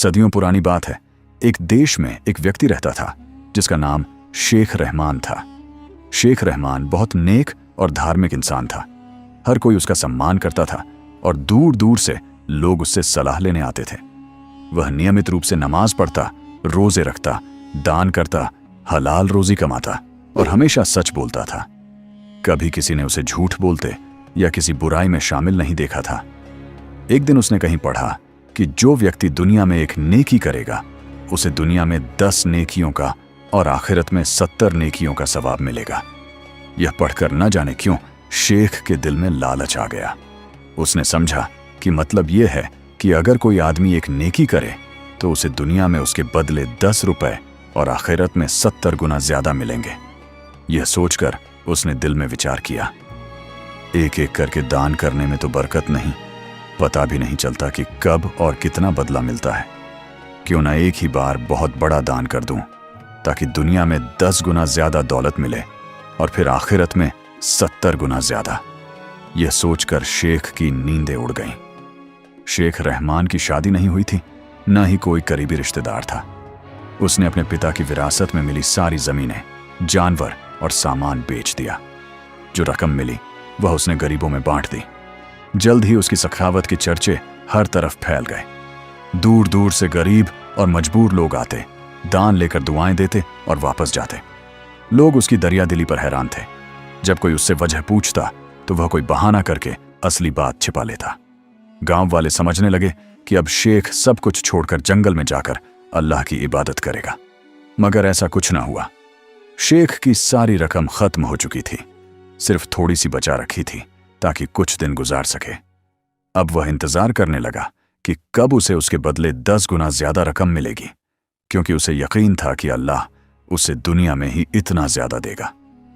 सदियों पुरानी बात है। एक देश में एक व्यक्ति रहता था जिसका नाम शेख रहमान था। शेख रहमान बहुत नेक और धार्मिक इंसान था। हर कोई उसका सम्मान करता था और दूर दूर से लोग उससे सलाह लेने आते थे। वह नियमित रूप से नमाज पढ़ता, रोजे रखता, दान करता, हलाल रोजी कमाता और हमेशा सच बोलता था। कभी किसी ने उसे झूठ बोलते या किसी बुराई में शामिल नहीं देखा था। एक दिन उसने कहीं पढ़ा कि जो व्यक्ति दुनिया में एक नेकी करेगा उसे दुनिया में 10 नेकियों का और आखिरत में 70 नेकियों का सवाब मिलेगा। यह पढ़कर न जाने क्यों शेख के दिल में लालच आ गया। उसने समझा कि मतलब यह है कि अगर कोई आदमी एक नेकी करे तो उसे दुनिया में उसके बदले 10 रुपए और आखिरत में 70 गुना ज्यादा मिलेंगे। यह सोचकर उसने दिल में विचार किया, एक एक करके दान करने में तो बरकत नहीं, पता भी नहीं चलता कि कब और कितना बदला मिलता है। क्यों ना एक ही बार बहुत बड़ा दान कर दूं ताकि दुनिया में 10 गुना ज्यादा दौलत मिले और फिर आखिरत में 70 गुना ज्यादा। यह सोचकर शेख की नींदें उड़ गईं। शेख रहमान की शादी नहीं हुई थी, न ही कोई करीबी रिश्तेदार था। उसने अपने पिता की विरासत में मिली सारी जमीनें, जानवर और सामान बेच दिया। जो रकम मिली वह उसने गरीबों में बांट दी। जल्द ही उसकी सखावत के चर्चे हर तरफ फैल गए। दूर दूर से गरीब और मजबूर लोग आते, दान लेकर दुआएं देते और वापस जाते। लोग उसकी दरियादिली पर हैरान थे। जब कोई उससे वजह पूछता तो वह कोई बहाना करके असली बात छिपा लेता। गांव वाले समझने लगे कि अब शेख सब कुछ छोड़कर जंगल में जाकर अल्लाह की इबादत करेगा, मगर ऐसा कुछ ना हुआ। शेख की सारी रकम खत्म हो चुकी थी, सिर्फ थोड़ी सी बचा रखी थी ताकि कुछ दिन गुजार सके। अब वह इंतजार करने लगा कि कब उसे उसके बदले 10 गुना ज्यादा रकम मिलेगी, क्योंकि उसे यकीन था कि अल्लाह उसे दुनिया में ही इतना ज्यादा देगा।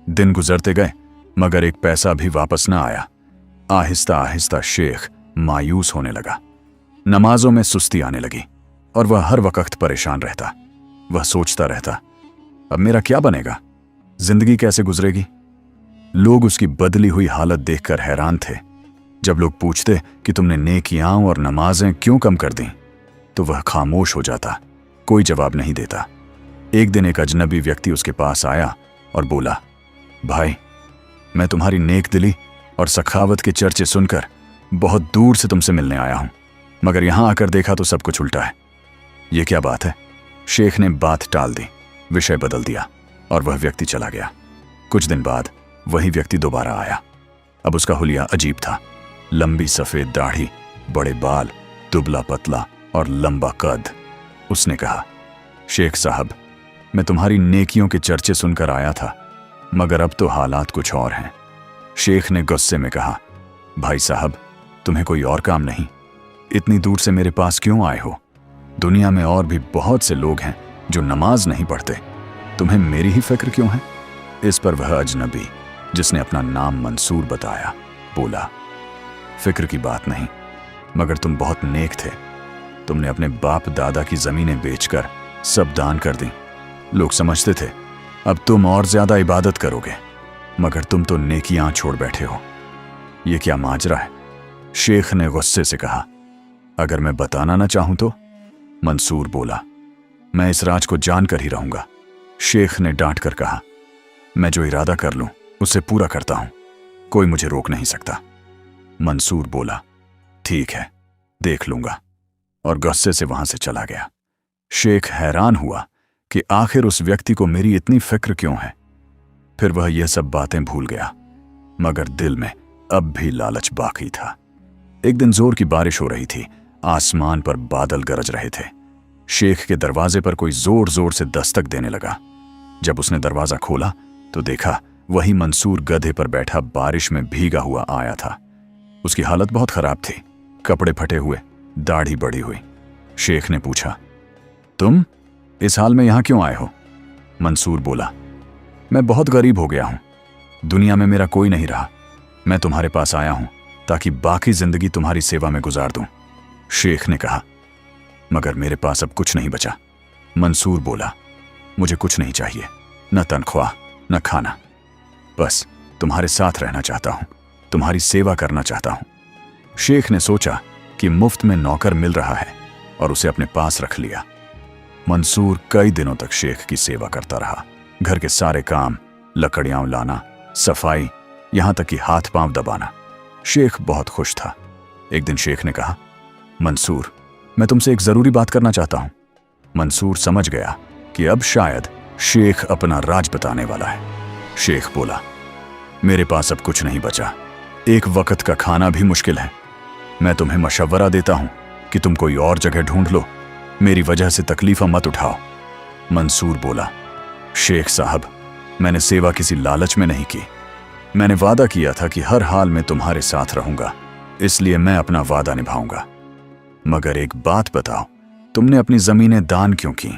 दिन गुजरते गए मगर एक पैसा भी वापस न आया। आहिस्ता आहिस्ता शेख मायूस होने लगा। नमाजों में सुस्ती आने लगी और वह हर वक्त परेशान रहता। वह सोचता रहता, अब मेरा क्या बनेगा, जिंदगी कैसे गुजरेगी। लोग उसकी बदली हुई हालत देखकर हैरान थे। जब लोग पूछते कि तुमने नेकियां और नमाजें क्यों कम कर दी तो वह खामोश हो जाता, कोई जवाब नहीं देता। एक दिन एक अजनबी व्यक्ति उसके पास आया और बोला, भाई, मैं तुम्हारी नेक दिली और सखावत के चर्चे सुनकर बहुत दूर से तुमसे मिलने आया हूं, मगर यहां आकर देखा तो सब कुछ उल्टा है। यह क्या बात है? शेख ने बात टाल दी, विषय बदल दिया और वह व्यक्ति चला गया। कुछ दिन बाद वही व्यक्ति दोबारा आया। अब उसका हुलिया अजीब था। लंबी सफेद दाढ़ी, बड़े बाल, दुबला पतला और लंबा कद। उसने कहा, शेख साहब, मैं तुम्हारी नेकियों के चर्चे सुनकर आया था, मगर अब तो हालात कुछ और हैं। शेख ने गुस्से में कहा, भाई साहब, तुम्हें कोई और काम नहीं? इतनी दूर से मेरे पास क्यों आए हो? दुनिया में और भी बहुत से लोग हैं जो नमाज नहीं पढ़ते, तुम्हें मेरी ही फिक्र क्यों है? इस पर वह अजनबी, जिसने अपना नाम मंसूर बताया, बोला, फिक्र की बात नहीं, मगर तुम बहुत नेक थे। तुमने अपने बाप दादा की जमीनें बेचकर सब दान कर दी। लोग समझते थे अब तुम और ज्यादा इबादत करोगे, मगर तुम तो नेकियां छोड़ बैठे हो। यह क्या माजरा है? शेख ने गुस्से से कहा, अगर मैं बताना ना चाहूं तो? मंसूर बोला, मैं इस राज को जानकर ही रहूंगा। शेख ने डांट कर कहा, मैं जो इरादा कर लूं उसे पूरा करता हूं, कोई मुझे रोक नहीं सकता। मंसूर बोला, ठीक है, देख लूंगा, और गुस्से से वहां से चला गया। शेख हैरान हुआ कि आखिर उस व्यक्ति को मेरी इतनी फिक्र क्यों है। फिर वह यह सब बातें भूल गया, मगर दिल में अब भी लालच बाकी था। एक दिन जोर की बारिश हो रही थी, आसमान पर बादल गरज रहे थे। शेख के दरवाजे पर कोई जोर जोर से दस्तक देने लगा। जब उसने दरवाजा खोला तो देखा वही मंसूर गधे पर बैठा बारिश में भीगा हुआ आया था। उसकी हालत बहुत खराब थी, कपड़े फटे हुए, दाढ़ी बढ़ी हुई। शेख ने पूछा, तुम इस हाल में यहां क्यों आए हो? मंसूर बोला, मैं बहुत गरीब हो गया हूं, दुनिया में मेरा कोई नहीं रहा। मैं तुम्हारे पास आया हूं ताकि बाकी जिंदगी तुम्हारी सेवा में गुजार दूं। शेख ने कहा, मगर मेरे पास अब कुछ नहीं बचा। मंसूर बोला, मुझे कुछ नहीं चाहिए, न तनख्वाह न खाना, बस तुम्हारे साथ रहना चाहता हूं, तुम्हारी सेवा करना चाहता हूं। शेख ने सोचा कि मुफ्त में नौकर मिल रहा है, और उसे अपने पास रख लिया। मंसूर कई दिनों तक शेख की सेवा करता रहा। घर के सारे काम, लकड़ियां लाना, सफाई, यहां तक कि हाथ पांव दबाना। शेख बहुत खुश था। एक दिन शेख ने कहा, मंसूर, मैं तुमसे एक जरूरी बात करना चाहता हूं। मंसूर समझ गया कि अब शायद शेख अपना राज बताने वाला है। शेख बोला, मेरे पास अब कुछ नहीं बचा, एक वक्त का खाना भी मुश्किल है। मैं तुम्हें मशवरा देता हूं कि तुम कोई और जगह ढूंढ लो, मेरी वजह से तकलीफ मत उठाओ। मंसूर बोला, शेख साहब, मैंने सेवा किसी लालच में नहीं की। मैंने वादा किया था कि हर हाल में तुम्हारे साथ रहूंगा, इसलिए मैं अपना वादा निभाऊंगा। मगर एक बात बताओ, तुमने अपनी जमीनें दान क्यों की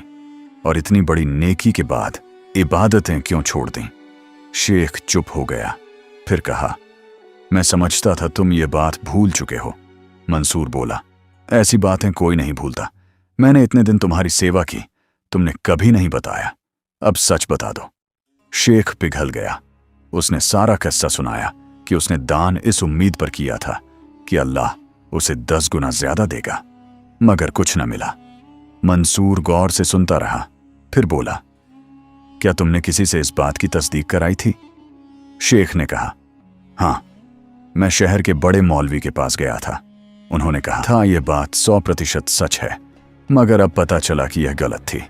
और इतनी बड़ी नेकी के बाद इबादतें क्यों छोड़ दी? शेख चुप हो गया, फिर कहा, मैं समझता था तुम ये बात भूल चुके हो। मंसूर बोला, ऐसी बातें कोई नहीं भूलता। मैंने इतने दिन तुम्हारी सेवा की, तुमने कभी नहीं बताया, अब सच बता दो। शेख पिघल गया। उसने सारा किस्सा सुनाया कि उसने दान इस उम्मीद पर किया था कि अल्लाह उसे 10 गुना ज्यादा देगा, मगर कुछ न मिला। मंसूर गौर से सुनता रहा, फिर बोला, क्या तुमने किसी से इस बात की तस्दीक कराई थी? शेख ने कहा, हाँ, मैं शहर के बड़े मौलवी के पास गया था। उन्होंने कहा था यह बात 100% सच है, मगर अब पता चला कि यह गलत थी।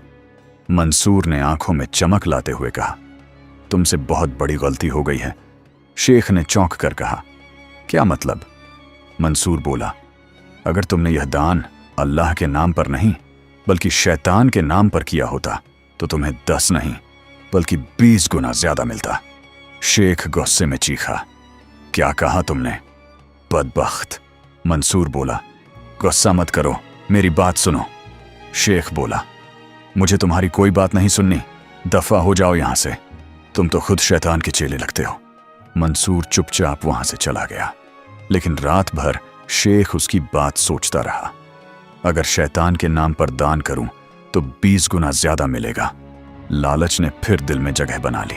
मंसूर ने आंखों में चमक लाते हुए कहा, तुमसे बहुत बड़ी गलती हो गई है। शेख ने चौंक कर कहा, क्या मतलब? मंसूर बोला, अगर तुमने यह दान अल्लाह के नाम पर नहीं बल्कि शैतान के नाम पर किया होता तो तुम्हें 10 नहीं बल्कि 20 गुना ज्यादा मिलता। शेख गुस्से में चीखा, क्या कहा तुमने? बदबख्त। मंसूर बोला, गुस्सा मत करो, मेरी बात सुनो। शेख बोला, मुझे तुम्हारी कोई बात नहीं सुननी, दफा हो जाओ यहां से, तुम तो खुद शैतान के चेले लगते हो। मंसूर चुपचाप वहां से चला गया, लेकिन रात भर शेख उसकी बात सोचता रहा। अगर शैतान के नाम पर दान करूं तो 20 गुना ज्यादा मिलेगा। लालच ने फिर दिल में जगह बना ली।